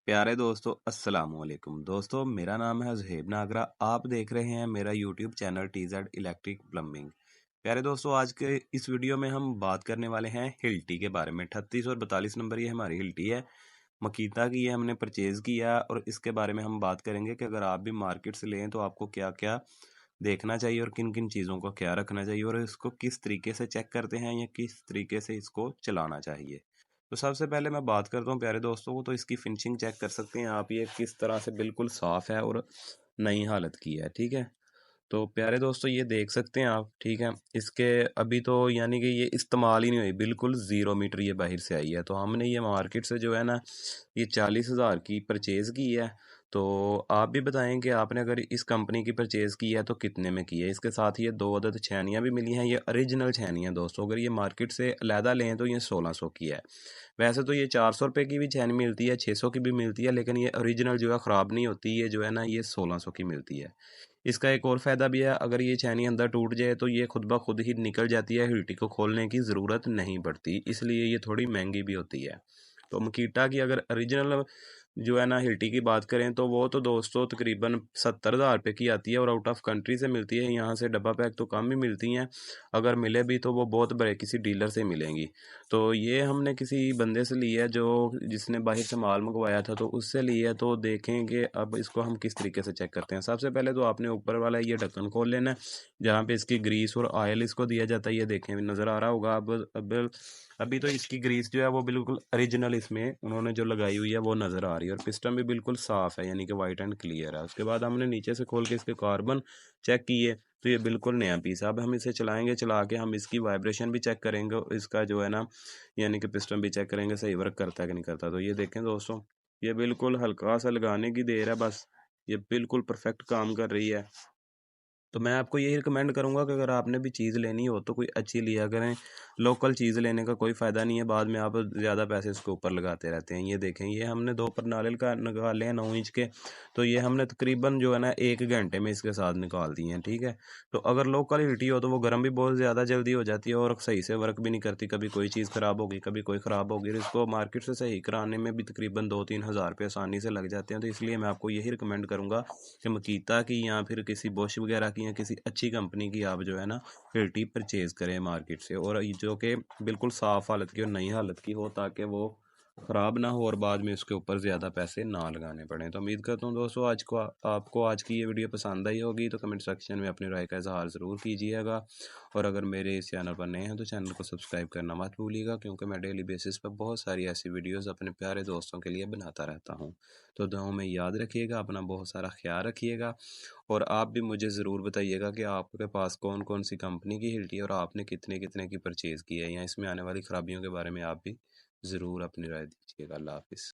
प्यारे दोस्तों अस्सलाम वालेकुम दोस्तों, मेरा नाम है ज़ुहैब नागरा। आप देख रहे हैं मेरा YouTube channel TZ electric plumbing. प्यारे दोस्तों, आज के इस वीडियो में हम बात करने वाले हैं हिल्टी के बारे में। 38 और 42 नंबर ये हमारी हिल्टी है, मकीता की। ये हमने परचेज़ किया और इसके बारे में हम बात करेंगे कि अगर आप भी मार्केट से लें तो आपको क्या क्या देखना चाहिए और किन किन चीज़ों का क्या रखना चाहिए और इसको किस तरीके से चेक करते हैं या किस तरीके से इसको चलाना चाहिए। तो सबसे पहले मैं बात करता हूँ प्यारे दोस्तों को, तो इसकी फिनिशिंग चेक कर सकते हैं आप, ये किस तरह से बिल्कुल साफ़ है और नई हालत की है। ठीक है, तो प्यारे दोस्तों ये देख सकते हैं आप। ठीक है, इसके अभी तो यानी कि ये इस्तेमाल ही नहीं हुई, बिल्कुल 0 मीटर ये बाहर से आई है। तो हमने ये मार्केट से जो है ना, ये 40,000 की परचेज़ की है। तो आप भी बताएं कि आपने अगर इस कंपनी की परचेज़ की है तो कितने में की है। इसके साथ ये 2 अदद छेनियाँ भी मिली हैं, ये ओरिजिनल छेनियाँ दोस्तों। अगर ये मार्केट से अलहदा लें तो ये 1600 की है। वैसे तो ये 400 रुपये की भी छेनी मिलती है, 600 की भी मिलती है, लेकिन ये ओरिजिनल जो है ख़राब नहीं होती, ये जो है ना ये 1600 की मिलती है। इसका एक और फ़ायदा भी है, अगर ये छेनी अंदर टूट जाए तो ये खुद ब खुद ही निकल जाती है, हिल्टी को खोलने की ज़रूरत नहीं पड़ती, इसलिए ये थोड़ी महंगी भी होती है। तो मकीटा की अगर ओरिजिनल जो है ना हिल्टी की बात करें तो वो तो दोस्तों तकरीबन 70,000 रुपये की आती है और आउट ऑफ कंट्री से मिलती है। यहाँ से डब्बा पैक तो कम ही मिलती हैं, अगर मिले भी तो वो बहुत बड़े किसी डीलर से मिलेंगी। तो ये हमने किसी बंदे से ली है जो जिसने बाहर से माल मंगवाया था, तो उससे ली है। तो देखेंगे अब इसको हम किस तरीके से चेक करते हैं। सबसे पहले तो आपने ऊपर वाला ये ढक्कन खोल लेना है, जहाँ पे इसकी ग्रीस और ऑयल इसको दिया जाता है। ये देखें, नज़र आ रहा होगा। अब अभी तो इसकी ग्रीस जो है वो बिल्कुल ओरिजिनल इसमें उन्होंने जो लगाई हुई है वो नज़र आ रही है और पिस्टन भी बिल्कुल साफ़ है, यानी कि वाइट एंड क्लियर है। उसके बाद हमने नीचे से खोल के इसके कार्बन चेक किए, तो ये बिल्कुल नया पीस है। अब हम इसे चलाएंगे, चला के हम इसकी वाइब्रेशन भी चेक करेंगे और इसका जो है ना यानी कि पिस्टन भी चेक करेंगे सही वर्क करता है कि नहीं करता। तो ये देखें दोस्तों, ये बिल्कुल हल्का सा लगाने की देर है बस, ये बिल्कुल परफेक्ट काम कर रही है। तो मैं आपको यही रिकमेंड करूंगा कि अगर आपने भी चीज़ लेनी हो तो कोई अच्छी लिया करें। लोकल चीज़ लेने का कोई फ़ायदा नहीं है, बाद में आप ज़्यादा पैसे इसके ऊपर लगाते रहते हैं। ये देखें, ये हमने 2 परनाले का निकाले हैं 9 इंच के। तो ये हमने तकरीबन जो है ना 1 घंटे में इसके साथ निकाल दिए हैं। ठीक है, तो अगर लोकल हिल्टी हो तो वो गर्म भी बहुत ज़्यादा जल्दी हो जाती है और सही से वर्क भी नहीं करती। कभी कोई चीज़ ख़राब होगी, कभी कोई ख़राब होगी, और इसको मार्केट से सही कराने में भी तकरीबन 2-3 हज़ार रुपये आसानी से लग जाते हैं। तो इसलिए मैं आपको यही रिकमेंड करूँगा कि मकीता की या फिर किसी बॉश वगैरह की या किसी अच्छी कंपनी की आप जो है ना हिल्टी परचेज़ करें मार्केट से, और जो कि बिल्कुल साफ़ हालत की और नई हालत की हो, ताकि वो ख़राब ना हो और बाद में उसके ऊपर ज़्यादा पैसे ना लगाने पड़ें। तो उम्मीद करता हूँ दोस्तों आपको आज की ये वीडियो पसंद आई होगी। तो कमेंट सेक्शन में अपनी राय का इजहार ज़रूर कीजिएगा, और अगर मेरे इस चैनल पर नए हैं तो चैनल को सब्सक्राइब करना मत भूलिएगा, क्योंकि मैं डेली बेसिस पर बहुत सारी ऐसी वीडियोज़ अपने प्यारे दोस्तों के लिए बनाता रहता हूँ। तो दुआओं में याद रखिएगा, अपना बहुत सारा ख्याल रखिएगा, और आप भी मुझे ज़रूर बताइएगा कि आपके पास कौन कौन सी कंपनी की हिल्टी है और आपने कितने कितने की परचेज़ की है, या इसमें आने वाली ख़राबियों के बारे में आप भी ज़रूर अपनी राय दीजिएगा। अल्लाह हाफ़िज़।